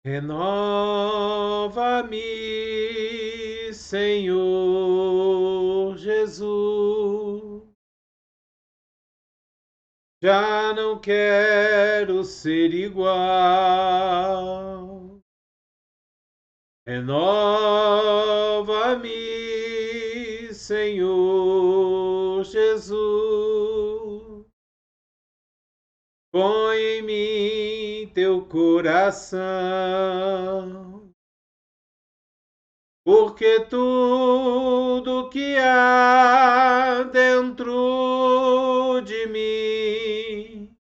Renova-me, Senhor Jesus. Já não quero ser igual. Renova-me, Senhor Jesus. Põe em mim teu coração, porque tudo que há dentro de mim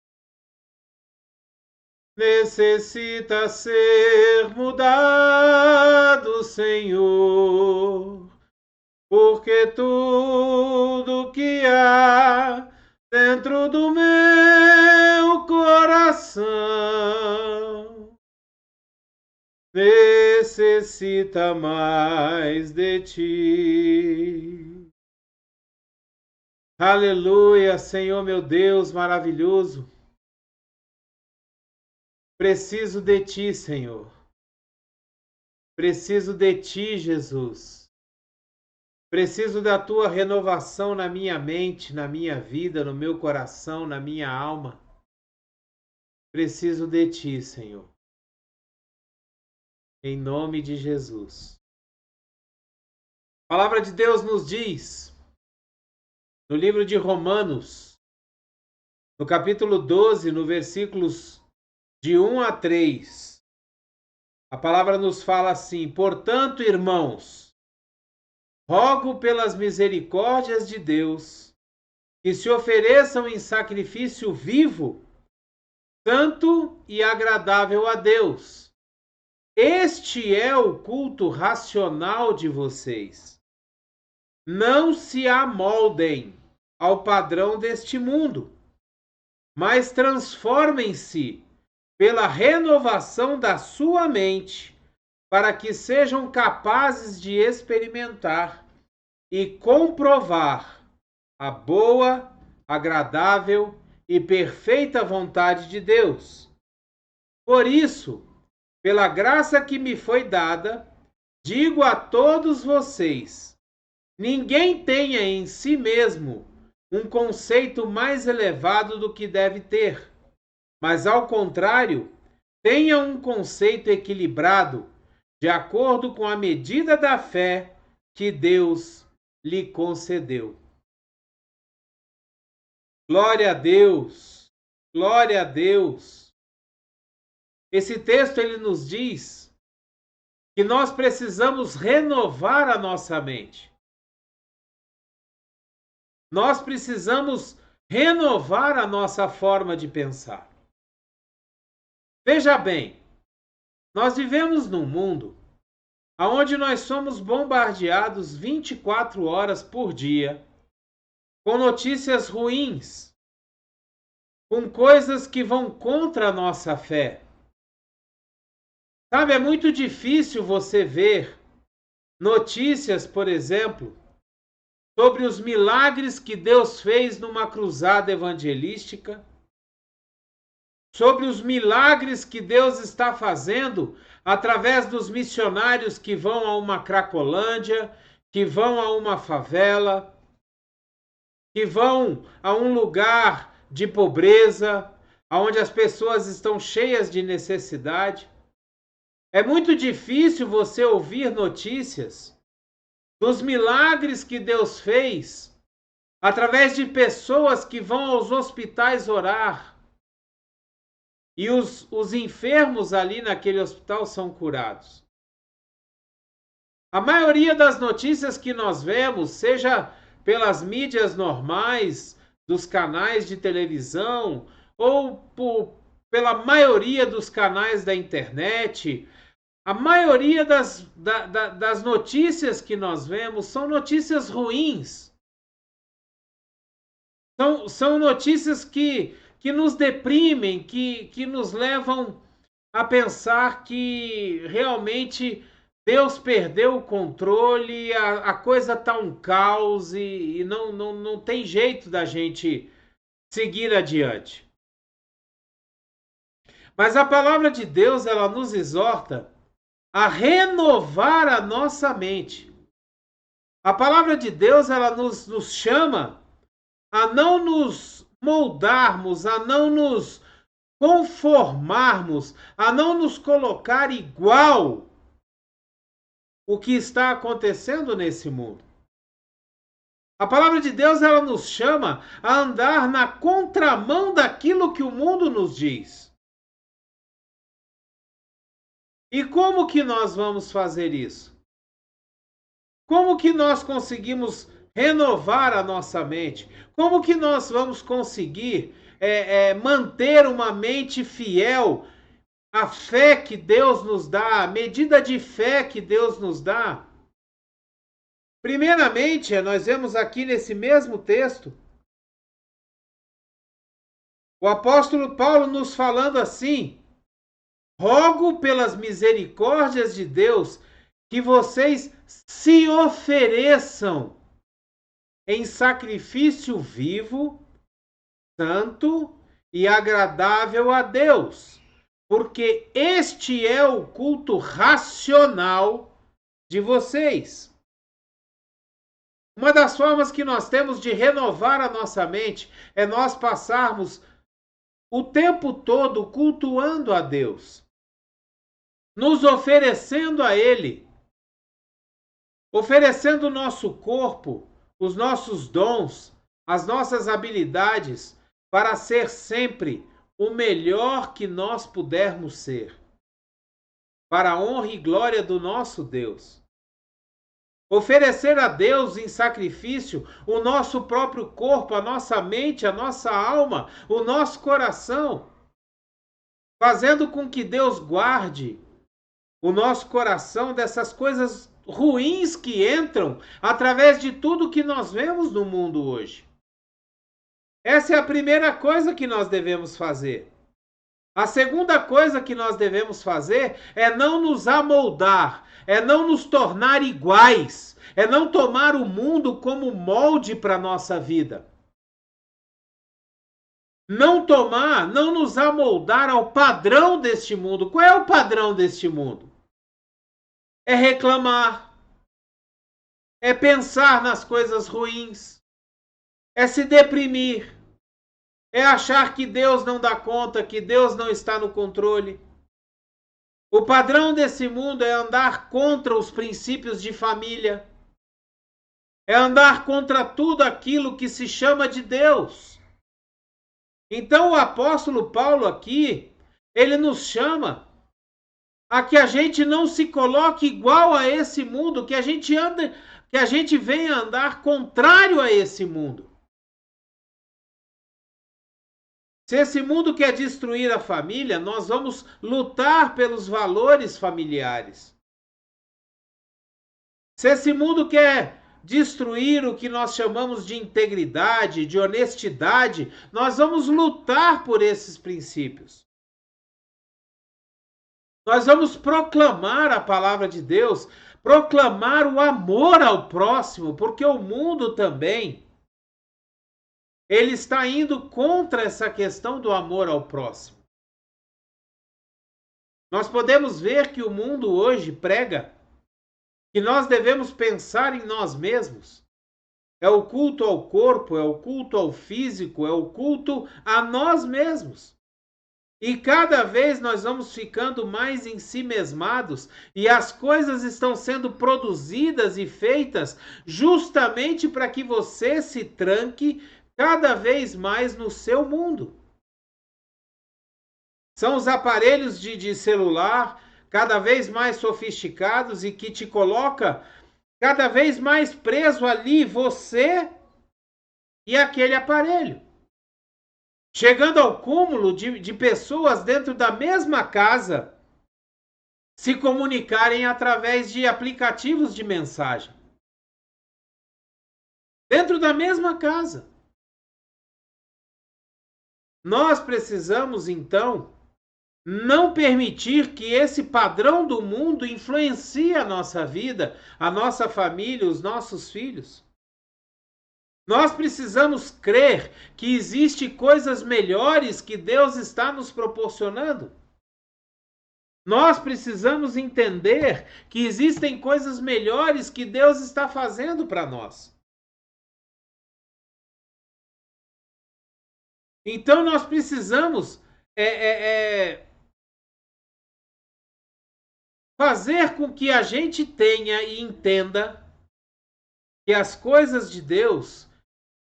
necessita ser mudado, Senhor, porque tudo que há dentro do meu coração necessita mais de ti. Aleluia, Senhor meu Deus maravilhoso. Preciso de ti, Senhor. Preciso de ti, Jesus. Preciso da tua renovação na minha mente, na minha vida, no meu coração, na minha alma. Preciso de ti, Senhor. Em nome de Jesus. A palavra de Deus nos diz, no livro de Romanos, no capítulo 12, no versículos de 1 a 3, a palavra nos fala assim: portanto, irmãos, rogo pelas misericórdias de Deus, que se ofereçam em sacrifício vivo, santo e agradável a Deus. Este é o culto racional de vocês. Não se amoldem ao padrão deste mundo, mas transformem-se pela renovação da sua mente, para que sejam capazes de experimentar e comprovar a boa, agradável e perfeita vontade de Deus. Por isso, pela graça que me foi dada, digo a todos vocês: ninguém tenha em si mesmo um conceito mais elevado do que deve ter, mas ao contrário, tenha um conceito equilibrado, de acordo com a medida da fé que Deus lhe concedeu. Glória a Deus! Glória a Deus! Esse texto ele nos diz que nós precisamos renovar a nossa mente. Nós precisamos renovar a nossa forma de pensar. Veja bem, nós vivemos num mundo onde nós somos bombardeados 24 horas por dia com notícias ruins, com coisas que vão contra a nossa fé. Sabe, é muito difícil você ver notícias, por exemplo, sobre os milagres que Deus fez numa cruzada evangelística, sobre os milagres que Deus está fazendo através dos missionários que vão a uma Cracolândia, que vão a uma favela, que vão a um lugar de pobreza, onde as pessoas estão cheias de necessidade. É muito difícil você ouvir notícias dos milagres que Deus fez através de pessoas que vão aos hospitais orar. E os enfermos ali naquele hospital são curados. A maioria das notícias que nós vemos, seja pelas mídias normais, dos canais de televisão, ou pela maioria dos canais da internet, a maioria das notícias que nós vemos são notícias ruins. São notícias que nos deprimem, que nos levam a pensar que realmente Deus perdeu o controle, a coisa está um caos e não tem jeito da gente seguir adiante. Mas a palavra de Deus, ela nos exorta a renovar a nossa mente. A palavra de Deus, ela nos chama a não nos moldarmos, a não nos conformarmos, a não nos colocar igual o que está acontecendo nesse mundo. A palavra de Deus, ela nos chama a andar na contramão daquilo que o mundo nos diz. E como que nós vamos fazer isso? Como que nós conseguimos renovar a nossa mente? Como que nós vamos conseguir manter uma mente fiel à fé que Deus nos dá, à medida de fé que Deus nos dá? Primeiramente, nós vemos aqui nesse mesmo texto, o apóstolo Paulo nos falando assim: rogo pelas misericórdias de Deus que vocês se ofereçam em sacrifício vivo, santo e agradável a Deus, porque este é o culto racional de vocês. Uma das formas que nós temos de renovar a nossa mente é nós passarmos o tempo todo cultuando a Deus, nos oferecendo a Ele, oferecendo o nosso corpo, os nossos dons, as nossas habilidades, para ser sempre o melhor que nós pudermos ser, para a honra e glória do nosso Deus. Oferecer a Deus em sacrifício o nosso próprio corpo, a nossa mente, a nossa alma, o nosso coração, fazendo com que Deus guarde o nosso coração dessas coisas ruins que entram através de tudo que nós vemos no mundo hoje. Essa é a primeira coisa que nós devemos fazer. A segunda coisa que nós devemos fazer é não nos amoldar, é não nos tornar iguais, é não tomar o mundo como molde para a nossa vida. Não nos amoldar ao padrão deste mundo. Qual é o padrão deste mundo? É reclamar, é pensar nas coisas ruins, é se deprimir, é achar que Deus não dá conta, que Deus não está no controle. O padrão desse mundo é andar contra os princípios de família, é andar contra tudo aquilo que se chama de Deus. Então o apóstolo Paulo aqui, ele nos chama a que a gente não se coloque igual a esse mundo, que a gente venha andar contrário a esse mundo. Se esse mundo quer destruir a família, nós vamos lutar pelos valores familiares. Se esse mundo quer destruir o que nós chamamos de integridade, de honestidade, nós vamos lutar por esses princípios. Nós vamos proclamar a palavra de Deus, proclamar o amor ao próximo, porque o mundo também, ele está indo contra essa questão do amor ao próximo. Nós podemos ver que o mundo hoje prega que nós devemos pensar em nós mesmos. É o culto ao corpo, é o culto ao físico, é o culto a nós mesmos. E cada vez nós vamos ficando mais ensimesmados e as coisas estão sendo produzidas e feitas justamente para que você se tranque cada vez mais no seu mundo. São os aparelhos de celular cada vez mais sofisticados e que te coloca cada vez mais preso ali, você e aquele aparelho. Chegando ao cúmulo de pessoas dentro da mesma casa se comunicarem através de aplicativos de mensagem. Dentro da mesma casa. Nós precisamos, então, não permitir que esse padrão do mundo influencie a nossa vida, a nossa família, os nossos filhos. Nós precisamos crer que existem coisas melhores que Deus está nos proporcionando. Nós precisamos entender que existem coisas melhores que Deus está fazendo para nós. Então nós precisamos fazer com que a gente tenha e entenda que as coisas de Deus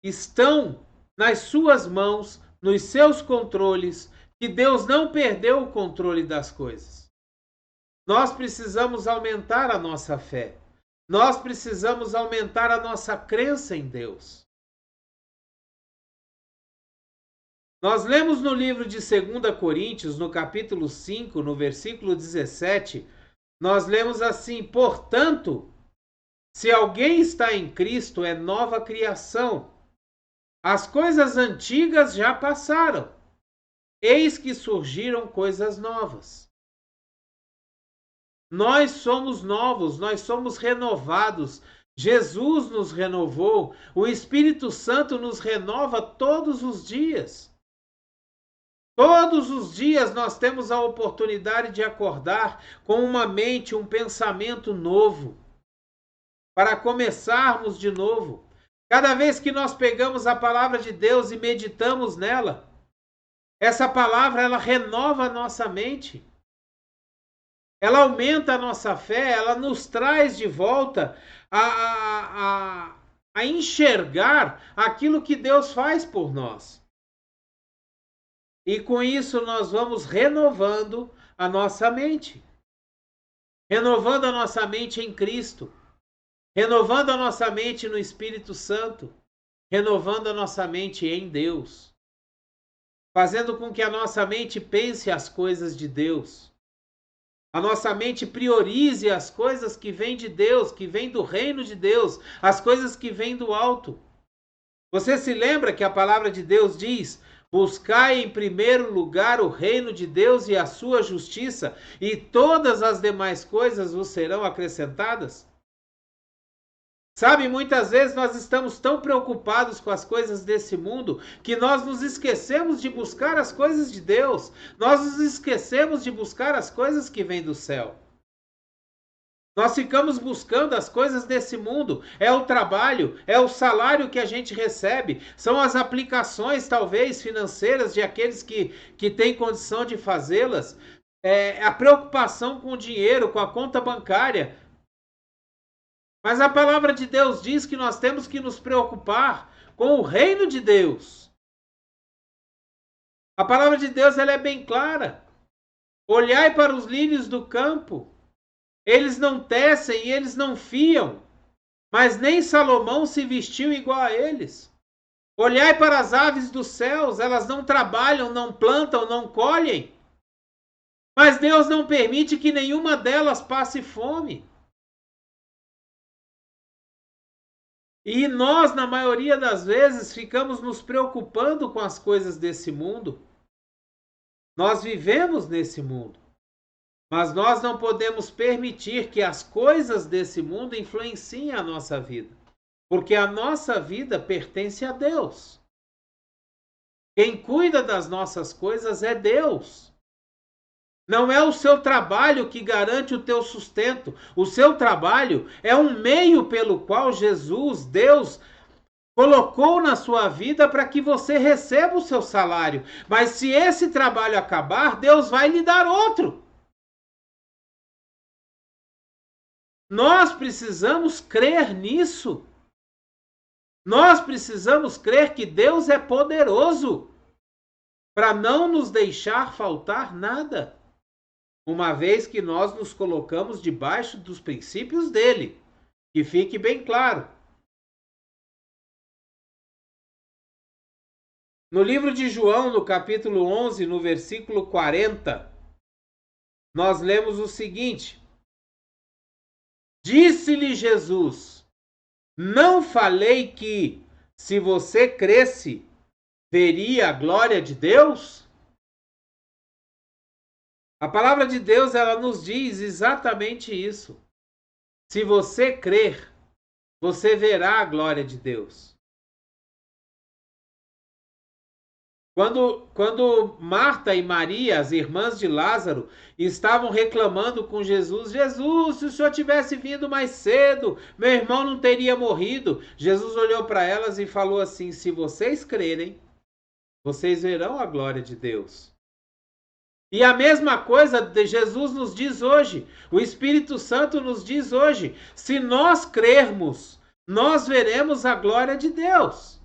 estão nas suas mãos, nos seus controles, que Deus não perdeu o controle das coisas. Nós precisamos aumentar a nossa fé. Nós precisamos aumentar a nossa crença em Deus. Nós lemos no livro de 2 Coríntios, no capítulo 5, no versículo 17, nós lemos assim: portanto, se alguém está em Cristo, é nova criação. As coisas antigas já passaram. Eis que surgiram coisas novas. Nós somos novos, nós somos renovados. Jesus nos renovou, o Espírito Santo nos renova todos os dias. Todos os dias nós temos a oportunidade de acordar com uma mente, um pensamento novo, para começarmos de novo. Cada vez que nós pegamos a palavra de Deus e meditamos nela, essa palavra ela renova a nossa mente. Ela aumenta a nossa fé, ela nos traz de volta a enxergar aquilo que Deus faz por nós. E com isso nós vamos renovando a nossa mente. Renovando a nossa mente em Cristo. Renovando a nossa mente no Espírito Santo. Renovando a nossa mente em Deus. Fazendo com que a nossa mente pense as coisas de Deus. A nossa mente priorize as coisas que vêm de Deus, que vêm do reino de Deus, as coisas que vêm do alto. Você se lembra que a palavra de Deus diz: buscai em primeiro lugar o reino de Deus e a sua justiça, e todas as demais coisas vos serão acrescentadas? Sabe, muitas vezes nós estamos tão preocupados com as coisas desse mundo que nós nos esquecemos de buscar as coisas de Deus. Nós nos esquecemos de buscar as coisas que vêm do céu. Nós ficamos buscando as coisas desse mundo. É o trabalho, é o salário que a gente recebe, são as aplicações, talvez, financeiras de aqueles que têm condição de fazê-las. É a preocupação com o dinheiro, com a conta bancária. Mas a palavra de Deus diz que nós temos que nos preocupar com o reino de Deus. A palavra de Deus ela é bem clara. Olhai para os lírios do campo. Eles não tecem e eles não fiam, mas nem Salomão se vestiu igual a eles. Olhai para as aves dos céus, elas não trabalham, não plantam, não colhem, mas Deus não permite que nenhuma delas passe fome. E nós, na maioria das vezes, ficamos nos preocupando com as coisas desse mundo. Nós vivemos nesse mundo. Mas nós não podemos permitir que as coisas desse mundo influenciem a nossa vida. Porque a nossa vida pertence a Deus. Quem cuida das nossas coisas é Deus. Não é o seu trabalho que garante o teu sustento. O seu trabalho é um meio pelo qual Jesus, Deus, colocou na sua vida para que você receba o seu salário. Mas se esse trabalho acabar, Deus vai lhe dar outro. Nós precisamos crer nisso. Nós precisamos crer que Deus é poderoso para não nos deixar faltar nada, uma vez que nós nos colocamos debaixo dos princípios dele. Que fique bem claro. No livro de João, no capítulo 11, no versículo 40, nós lemos o seguinte: disse-lhe Jesus: não falei que, se você cresce, veria a glória de Deus? A palavra de Deus ela nos diz exatamente isso. Se você crer, você verá a glória de Deus. Quando Marta e Maria, as irmãs de Lázaro, estavam reclamando com Jesus: Jesus, se o senhor tivesse vindo mais cedo, meu irmão não teria morrido. Jesus olhou para elas e falou assim: se vocês crerem, vocês verão a glória de Deus. E a mesma coisa de Jesus nos diz hoje, o Espírito Santo nos diz hoje: se nós crermos, nós veremos a glória de Deus.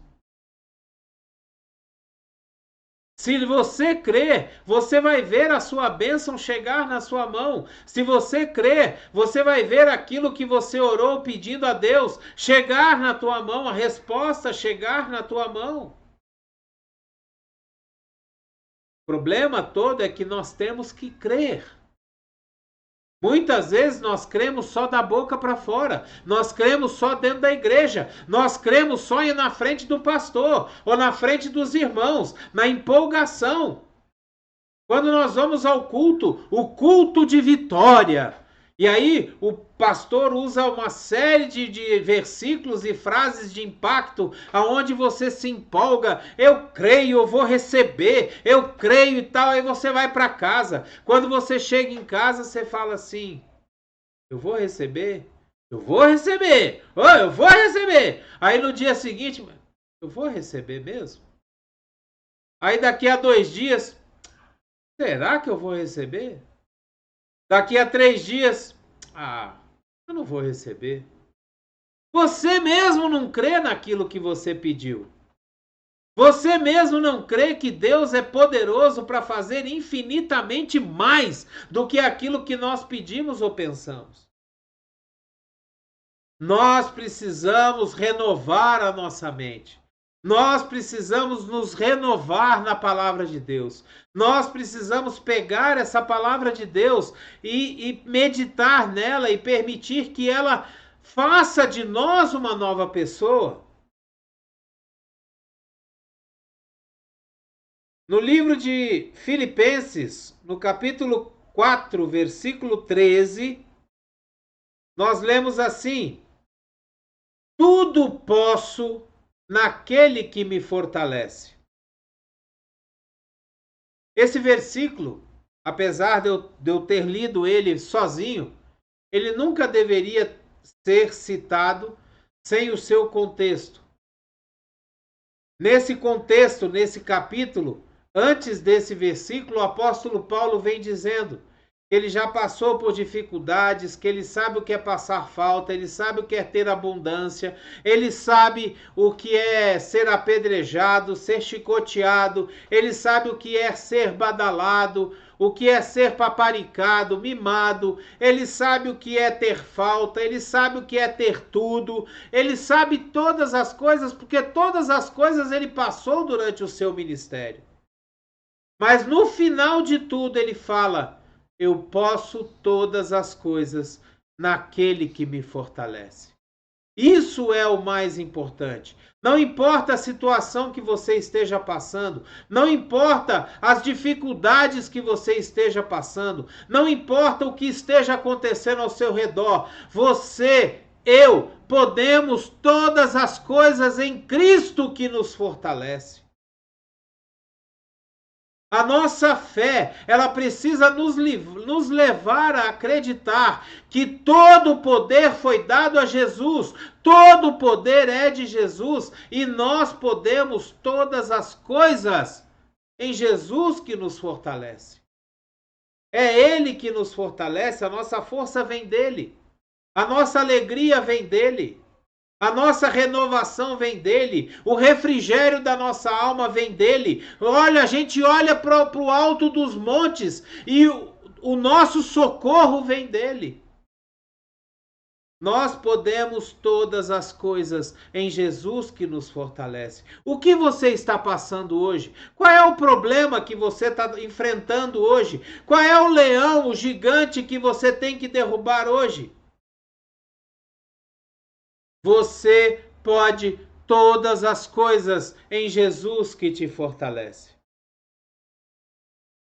Se você crer, você vai ver a sua bênção chegar na sua mão. Se você crer, você vai ver aquilo que você orou pedindo a Deus chegar na tua mão, a resposta chegar na tua mão. O problema todo é que nós temos que crer. Muitas vezes nós cremos só da boca para fora, nós cremos só dentro da igreja, nós cremos só na frente do pastor ou na frente dos irmãos, na empolgação. Quando nós vamos ao culto, o culto de vitória, e aí o pastor usa uma série de versículos e frases de impacto, aonde você se empolga: eu creio, eu vou receber, eu creio e tal, aí você vai para casa. Quando você chega em casa, você fala assim: eu vou receber? Eu vou receber! Oh, eu vou receber! Aí no dia seguinte, eu vou receber mesmo? Aí daqui a 2 dias, será que eu vou receber? Daqui a 3 dias, eu não vou receber. Você mesmo não crê naquilo que você pediu. Você mesmo não crê que Deus é poderoso para fazer infinitamente mais do que aquilo que nós pedimos ou pensamos. Nós precisamos renovar a nossa mente. Nós precisamos nos renovar na palavra de Deus. Nós precisamos pegar essa palavra de Deus e meditar nela e permitir que ela faça de nós uma nova pessoa. No livro de Filipenses, no capítulo 4, versículo 13, nós lemos assim: tudo posso naquele que me fortalece. Esse versículo, apesar de eu ter lido ele sozinho, ele nunca deveria ser citado sem o seu contexto. Nesse contexto, nesse capítulo, antes desse versículo, o apóstolo Paulo vem dizendo que ele já passou por dificuldades, que ele sabe o que é passar falta, ele sabe o que é ter abundância, ele sabe o que é ser apedrejado, ser chicoteado, ele sabe o que é ser badalado, o que é ser paparicado, mimado, ele sabe o que é ter falta, ele sabe o que é ter tudo, ele sabe todas as coisas, porque todas as coisas ele passou durante o seu ministério. Mas no final de tudo ele fala: eu posso todas as coisas naquele que me fortalece. Isso é o mais importante. Não importa a situação que você esteja passando, não importa as dificuldades que você esteja passando, não importa o que esteja acontecendo ao seu redor, você, eu, podemos todas as coisas em Cristo que nos fortalece. A nossa fé, ela precisa nos levar a acreditar que todo o poder foi dado a Jesus, todo o poder é de Jesus e nós podemos todas as coisas em Jesus que nos fortalece. É Ele que nos fortalece, a nossa força vem dele, a nossa alegria vem dele. A nossa renovação vem dele, o refrigério da nossa alma vem dele. Olha, a gente olha para o alto dos montes e o nosso socorro vem dele. Nós podemos todas as coisas em Jesus que nos fortalece. O que você está passando hoje? Qual é o problema que você está enfrentando hoje? Qual é o leão, o gigante que você tem que derrubar hoje? Você pode todas as coisas em Jesus que te fortalece.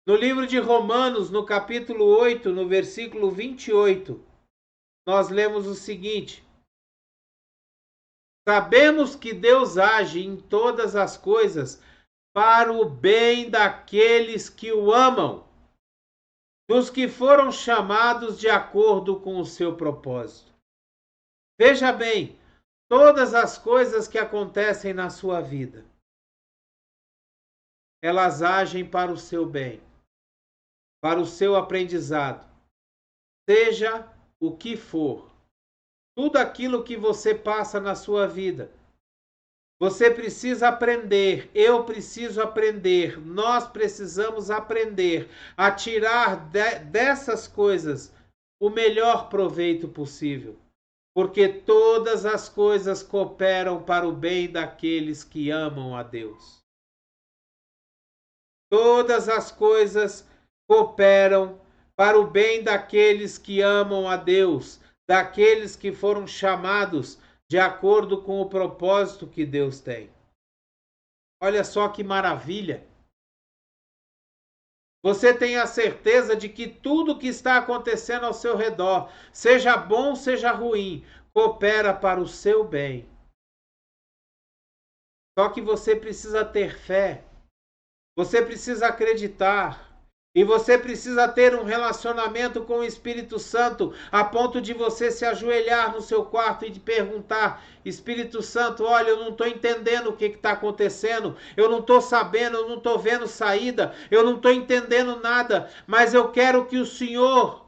No livro de Romanos, no capítulo 8, no versículo 28, nós lemos o seguinte: sabemos que Deus age em todas as coisas para o bem daqueles que o amam, dos que foram chamados de acordo com o seu propósito. Veja bem, todas as coisas que acontecem na sua vida, elas agem para o seu bem, para o seu aprendizado, seja o que for. Tudo aquilo que você passa na sua vida, você precisa aprender, eu preciso aprender, nós precisamos aprender a tirar dessas coisas o melhor proveito possível, porque todas as coisas cooperam para o bem daqueles que amam a Deus. Todas as coisas cooperam para o bem daqueles que amam a Deus, daqueles que foram chamados de acordo com o propósito que Deus tem. Olha só que maravilha! Você tem a certeza de que tudo que está acontecendo ao seu redor, seja bom, seja ruim, coopera para o seu bem. Só que você precisa ter fé, você precisa acreditar, e você precisa ter um relacionamento com o Espírito Santo a ponto de você se ajoelhar no seu quarto e de perguntar: Espírito Santo, olha, eu não estou entendendo o que está acontecendo, eu não estou sabendo, eu não estou vendo saída, eu não estou entendendo nada, mas eu quero que o Senhor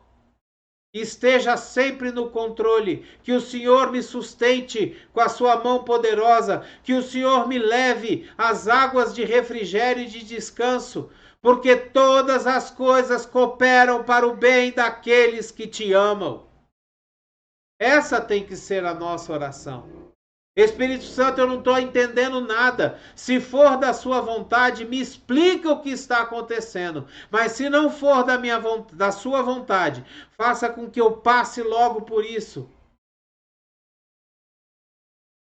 esteja sempre no controle, que o Senhor me sustente com a sua mão poderosa, que o Senhor me leve às águas de refrigério e de descanso, porque todas as coisas cooperam para o bem daqueles que te amam. Essa tem que ser a nossa oração. Espírito Santo, eu não estou entendendo nada. Se for da sua vontade, me explica o que está acontecendo. Mas se não for da sua vontade, faça com que eu passe logo por isso.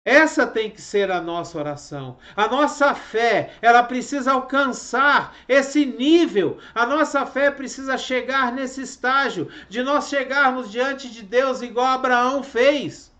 Essa tem que ser a nossa oração. A nossa fé, ela precisa alcançar esse nível. A nossa fé precisa chegar nesse estágio de nós chegarmos diante de Deus igual Abraão fez.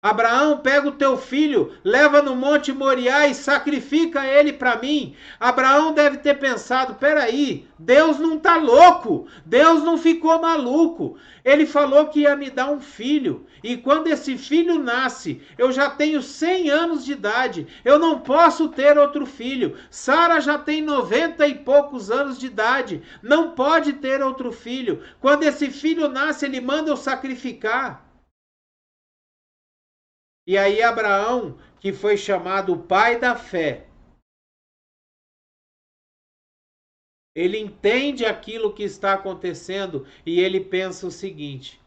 Abraão, pega o teu filho, leva no Monte Moriá e sacrifica ele para mim. Abraão deve ter pensado: peraí, Deus não está louco, Deus não ficou maluco. Ele falou que ia me dar um filho, e quando esse filho nasce, eu já tenho 100 anos de idade, eu não posso ter outro filho. Sara já tem 90 e poucos anos de idade, não pode ter outro filho. Quando esse filho nasce, ele manda eu sacrificar. E aí Abraão, que foi chamado o pai da fé, ele entende aquilo que está acontecendo e ele pensa o seguinte: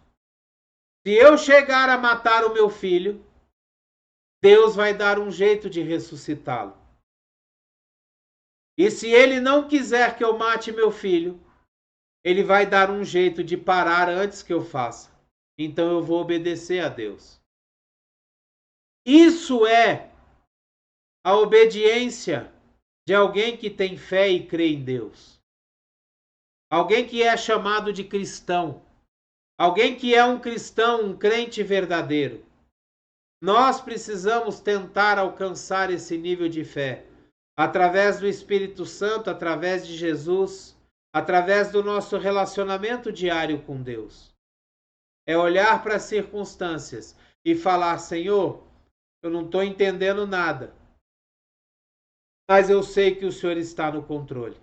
se eu chegar a matar o meu filho, Deus vai dar um jeito de ressuscitá-lo. E se ele não quiser que eu mate meu filho, ele vai dar um jeito de parar antes que eu faça. Então eu vou obedecer a Deus. Isso é a obediência de alguém que tem fé e crê em Deus. Alguém que é chamado de cristão. Alguém que é um cristão, um crente verdadeiro. Nós precisamos tentar alcançar esse nível de fé através do Espírito Santo, através de Jesus, através do nosso relacionamento diário com Deus. É olhar para as circunstâncias e falar: Senhor, eu não estou entendendo nada, mas eu sei que o Senhor está no controle.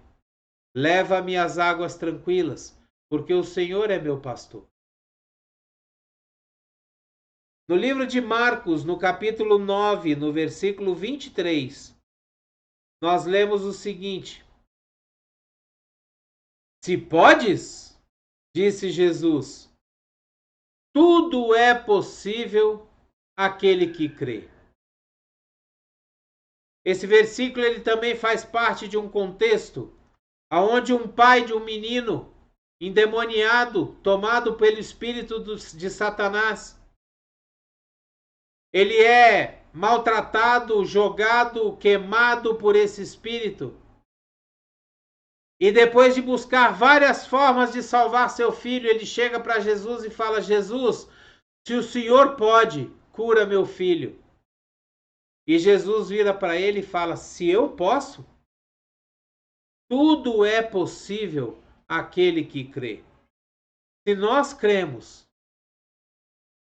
Leva-me às águas tranquilas, porque o Senhor é meu pastor. No livro de Marcos, no capítulo 9, no versículo 23, nós lemos o seguinte: se podes, disse Jesus, tudo é possível àquele que crê. Esse versículo ele também faz parte de um contexto onde um pai de um menino endemoniado, tomado pelo espírito de Satanás, ele é maltratado, jogado, queimado por esse espírito. E depois de buscar várias formas de salvar seu filho, ele chega para Jesus e fala: Jesus, se o Senhor pode, cura meu filho. E Jesus vira para ele e fala: se eu posso, Tudo é possível àquele que crê. Se nós cremos,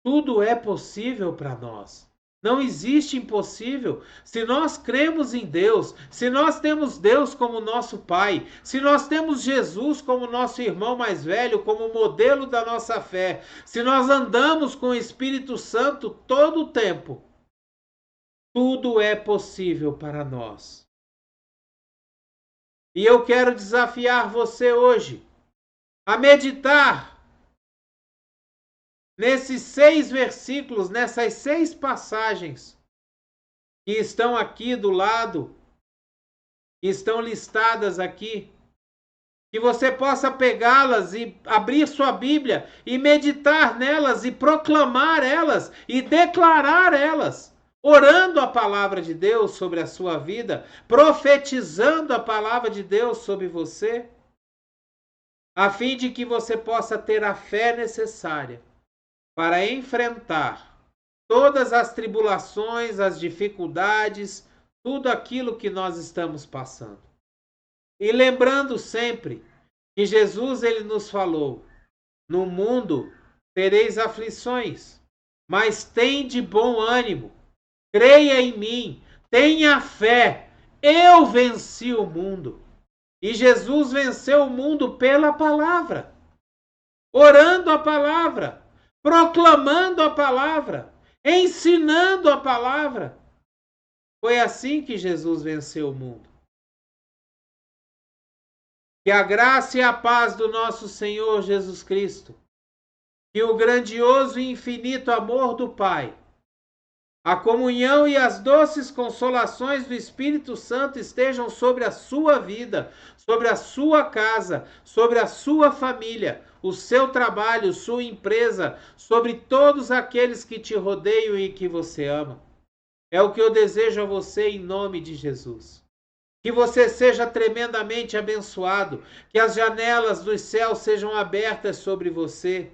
tudo é possível para nós. Não existe impossível. Se nós cremos em Deus, se nós temos Deus como nosso Pai, se nós temos Jesus como nosso irmão mais velho, como modelo da nossa fé, se nós andamos com o Espírito Santo todo o tempo, tudo é possível para nós. E eu quero desafiar você hoje a meditar nesses 6 versículos, nessas 6 passagens que estão aqui do lado, que estão listadas aqui, que você possa pegá-las e abrir sua Bíblia e meditar nelas e proclamar elas e declarar elas, orando a palavra de Deus sobre a sua vida, profetizando a palavra de Deus sobre você, a fim de que você possa ter a fé necessária para enfrentar todas as tribulações, as dificuldades, tudo aquilo que nós estamos passando. E lembrando sempre que Jesus ele nos falou: no mundo tereis aflições, mas tende bom ânimo, creia em mim, tenha fé, eu venci o mundo. E Jesus venceu o mundo pela palavra, orando a palavra, proclamando a palavra, ensinando a palavra. Foi assim que Jesus venceu o mundo. Que a graça e a paz do nosso Senhor Jesus Cristo, que o grandioso e infinito amor do Pai, a comunhão e as doces consolações do Espírito Santo estejam sobre a sua vida, sobre a sua casa, sobre a sua família, o seu trabalho, sua empresa, sobre todos aqueles que te rodeiam e que você ama. É o que eu desejo a você em nome de Jesus. Que você seja tremendamente abençoado, que as janelas dos céus sejam abertas sobre você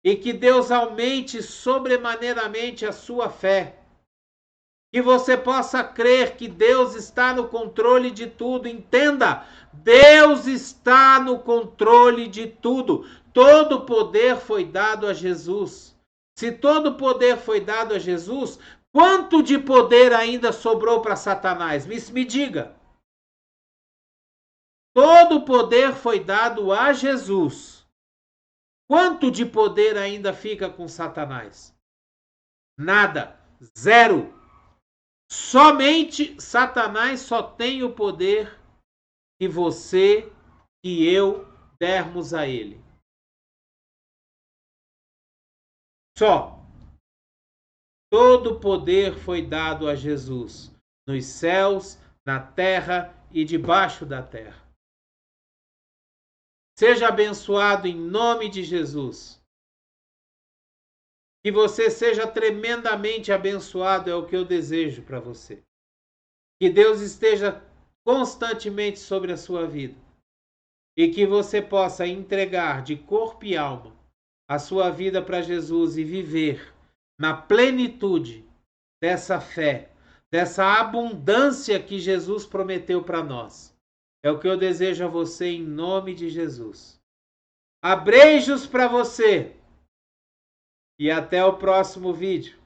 e que Deus aumente sobremaneiramente a sua fé. Que você possa crer que Deus está no controle de tudo. Entenda, Deus está no controle de tudo. Todo poder foi dado a Jesus. Se todo poder foi dado a Jesus, quanto de poder ainda sobrou para Satanás? Me diga. Todo poder foi dado a Jesus. Quanto de poder ainda fica com Satanás? Nada. Zero. Somente Satanás só tem o poder que você e eu dermos a ele. Só. Todo poder foi dado a Jesus, nos céus, na terra e debaixo da terra. Seja abençoado em nome de Jesus. Que você seja tremendamente abençoado é o que eu desejo para você. Que Deus esteja constantemente sobre a sua vida. E que você possa entregar de corpo e alma a sua vida para Jesus e viver na plenitude dessa fé, dessa abundância que Jesus prometeu para nós. É o que eu desejo a você em nome de Jesus. Abreijos para você. E até o próximo vídeo.